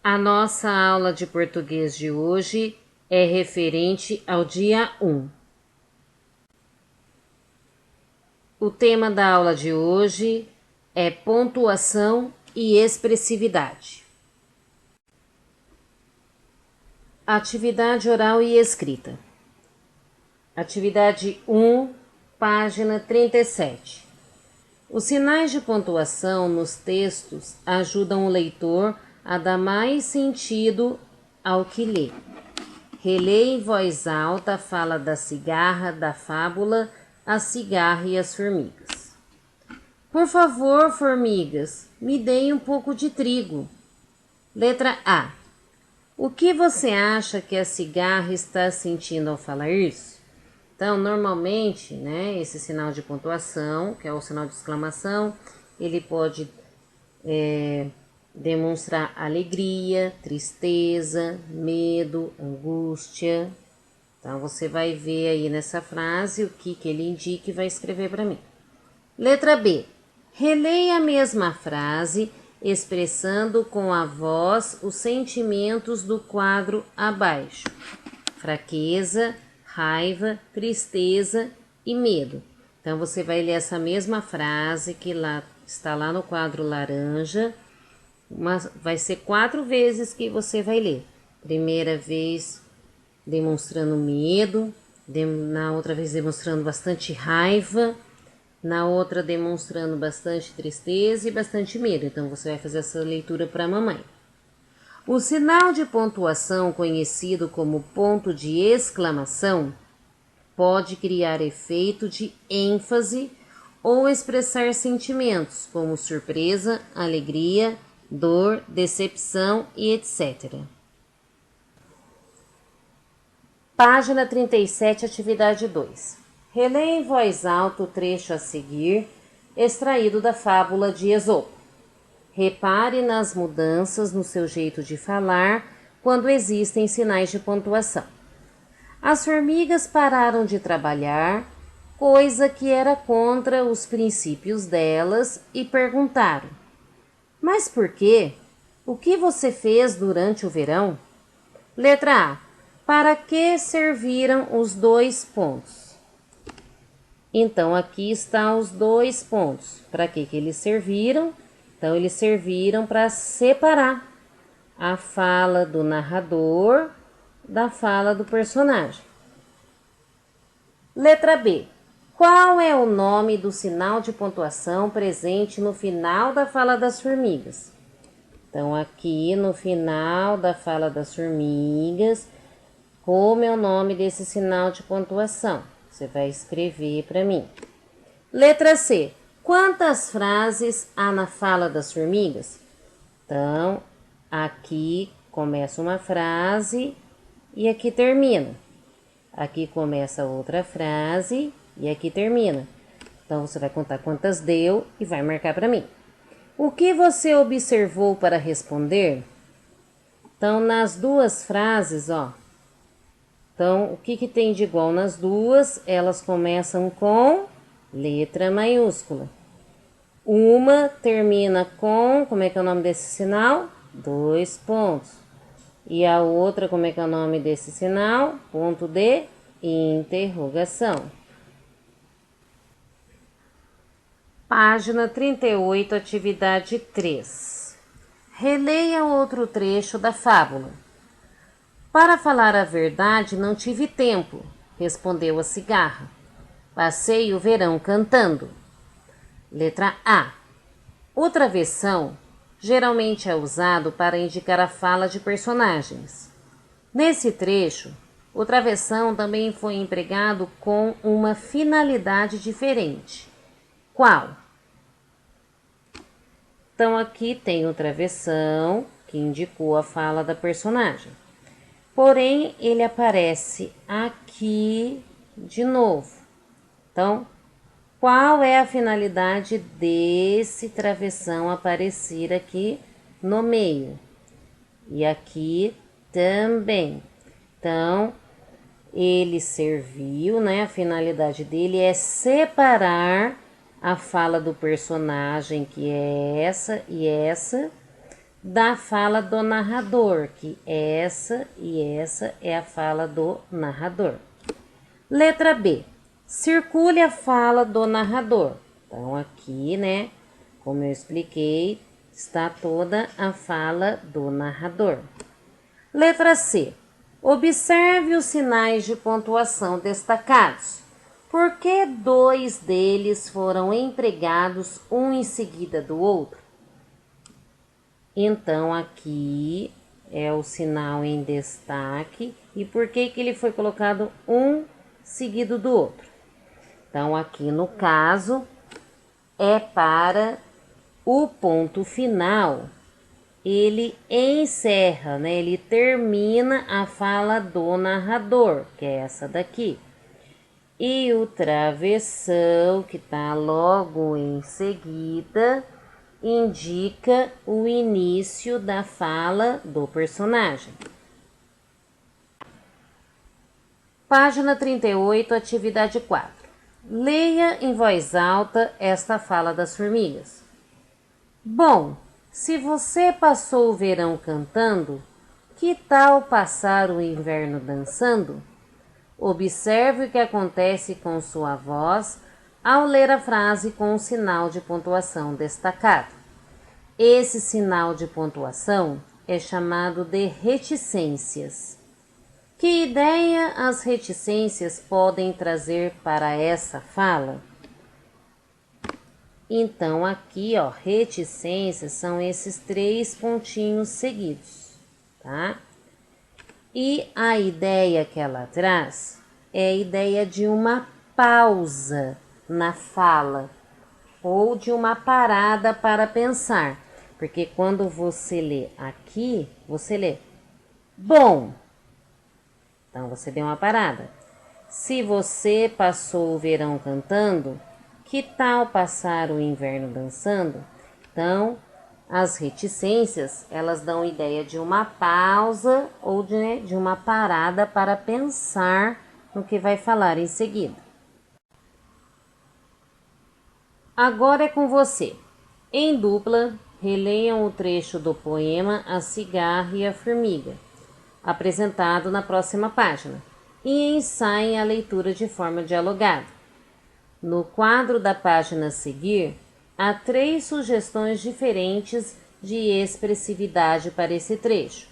A nossa aula de português de hoje é referente ao dia 1. O tema da aula de hoje é pontuação e expressividade. Atividade oral e escrita. Atividade 1, página 37. Os sinais de pontuação nos textos ajudam o leitor a dar mais sentido ao que lê. Relê em voz alta a fala da cigarra da fábula A Cigarra e as Formigas. Por favor, formigas, me deem um pouco de trigo. Letra A. O que você acha que a cigarra está sentindo ao falar isso? Então, normalmente, esse sinal de pontuação, que é o sinal de exclamação, ele pode demonstrar alegria, tristeza, medo, angústia. Então, você vai ver aí nessa frase o que ele indica e vai escrever para mim. Letra B. Releia a mesma frase, expressando com a voz os sentimentos do quadro abaixo. Fraqueza, raiva, tristeza e medo. Então, você vai ler essa mesma frase que está lá no quadro laranja. Vai ser 4 vezes que você vai ler. Primeira vez demonstrando medo, na outra vez demonstrando bastante raiva, na outra demonstrando bastante tristeza e bastante medo. Então, você vai fazer essa leitura para a mamãe. O sinal de pontuação, conhecido como ponto de exclamação, pode criar efeito de ênfase ou expressar sentimentos como surpresa, alegria, dor, decepção e etc. Página 37, atividade 2. Releia em voz alta o trecho a seguir, extraído da fábula de Esopo. Repare nas mudanças no seu jeito de falar quando existem sinais de pontuação. As formigas pararam de trabalhar, coisa que era contra os princípios delas, e perguntaram: mas por quê? O que você fez durante o verão? Letra A. Para que serviram os 2 pontos? Então, aqui estão os 2 pontos. Para que eles serviram? Então, eles serviram para separar a fala do narrador da fala do personagem. Letra B. Qual é o nome do sinal de pontuação presente no final da fala das formigas? Então, aqui no final da fala das formigas, como é o nome desse sinal de pontuação? Você vai escrever para mim. Letra C. Quantas frases há na fala das formigas? Então, aqui começa uma frase e aqui termina. Aqui começa outra frase e aqui termina. Então, você vai contar quantas deu e vai marcar para mim. O que você observou para responder? Então, nas 2 frases, Então, o que tem de igual nas 2? Elas começam com letra maiúscula. Uma termina com, como é que é o nome desse sinal? 2 pontos. E a outra, como é que é o nome desse sinal? Ponto de interrogação. Página 38, atividade 3. Releia outro trecho da fábula. Para falar a verdade, não tive tempo, respondeu a cigarra. Passei o verão cantando. Letra A. O travessão geralmente é usado para indicar a fala de personagens. Nesse trecho, o travessão também foi empregado com uma finalidade diferente. Qual? Então, aqui tem o travessão, que indicou a fala da personagem. Porém, ele aparece aqui de novo. Então, qual é a finalidade desse travessão aparecer aqui no meio? E aqui também. Então, ele serviu, a finalidade dele é separar a fala do personagem, que é essa e essa, da fala do narrador, que essa e essa é a fala do narrador. Letra B. Circule a fala do narrador. Então, aqui, né, como eu expliquei, está toda a fala do narrador. Letra C. Observe os sinais de pontuação destacados. Por que 2 deles foram empregados um em seguida do outro? Então, aqui é o sinal em destaque. E por que ele foi colocado um seguido do outro? Então, aqui no caso, é para o ponto final. Ele encerra, né? Ele termina a fala do narrador, que é essa daqui. E o travessão, que está logo em seguida, indica o início da fala do personagem. Página 38, atividade 4. Leia em voz alta esta fala das formigas. Bom, se você passou o verão cantando, que tal passar o inverno dançando? Observe o que acontece com sua voz ao ler a frase com um sinal de pontuação destacado. Esse sinal de pontuação é chamado de reticências. Que ideia as reticências podem trazer para essa fala? Então, aqui, ó, reticências são esses 3 pontinhos seguidos, tá? E a ideia que ela traz é a ideia de uma pausa na fala ou de uma parada para pensar. Porque quando você lê aqui, você lê bom. Então, você deu uma parada. Se você passou o verão cantando, que tal passar o inverno dançando? Então, as reticências, elas dão ideia de uma pausa ou de uma parada para pensar no que vai falar em seguida. Agora é com você. Em dupla, releiam o trecho do poema A Cigarra e a Formiga, apresentado na próxima página, e ensaiem a leitura de forma dialogada. No quadro da página a seguir, há 3 sugestões diferentes de expressividade para esse trecho.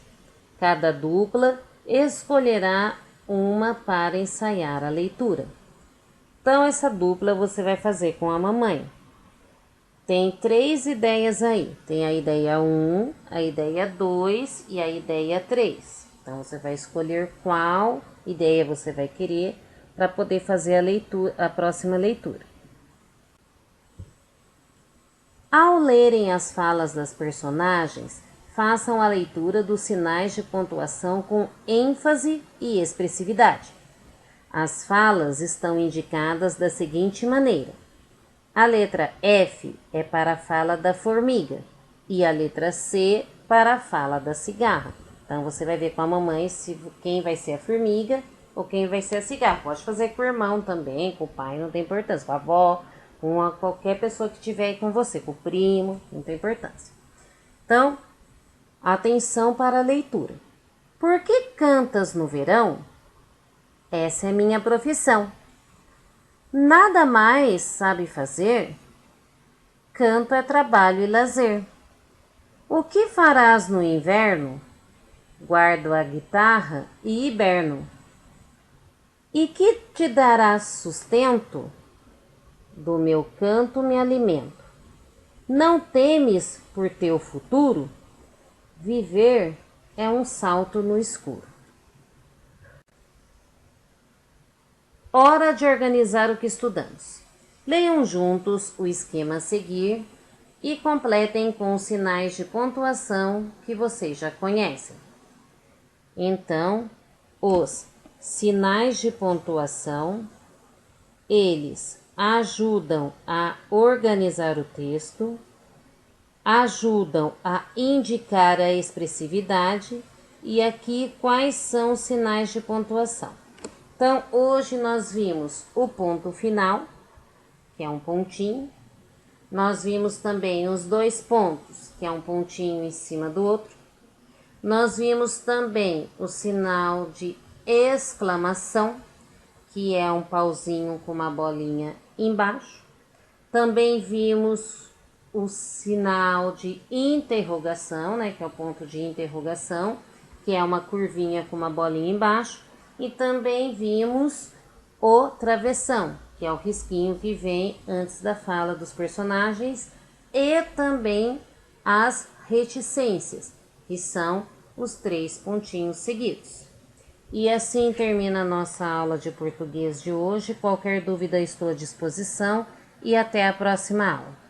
Cada dupla escolherá uma para ensaiar a leitura. Então, essa dupla você vai fazer com a mamãe. Tem 3 ideias aí. Tem a ideia 1, a ideia 2 e a ideia 3. Então, você vai escolher qual ideia você vai querer para poder fazer a próxima leitura. Ao lerem as falas das personagens, façam a leitura dos sinais de pontuação com ênfase e expressividade. As falas estão indicadas da seguinte maneira. A letra F é para a fala da formiga e a letra C para a fala da cigarra. Então, você vai ver com a mamãe quem vai ser a formiga ou quem vai ser a cigarra. Pode fazer com o irmão também, com o pai, não tem importância. Com a avó, com qualquer pessoa que estiver aí com você, com o primo, não tem importância. Então, atenção para a leitura. Por que cantas no verão? Essa é minha profissão. Nada mais sabe fazer? Canto é trabalho e lazer. O que farás no inverno? Guardo a guitarra e hiberno. E que te dará sustento? Do meu canto me alimento. Não temes por teu futuro? Viver é um salto no escuro. Hora de organizar o que estudamos. Leiam juntos o esquema a seguir e completem com os sinais de pontuação que vocês já conhecem. Então, os sinais de pontuação, eles ajudam a organizar o texto, ajudam a indicar a expressividade e aqui quais são os sinais de pontuação. Então, hoje nós vimos o ponto final, que é um pontinho. Nós vimos também os dois pontos, que é um pontinho em cima do outro. Nós vimos também o sinal de exclamação, que é um pauzinho com uma bolinha embaixo. Também vimos o sinal de interrogação, né, que é o ponto de interrogação, que é uma curvinha com uma bolinha embaixo. E também vimos o travessão, que é o risquinho que vem antes da fala dos personagens, e também as reticências, que são os 3 pontinhos seguidos. E assim termina a nossa aula de português de hoje. Qualquer dúvida estou à disposição e até a próxima aula.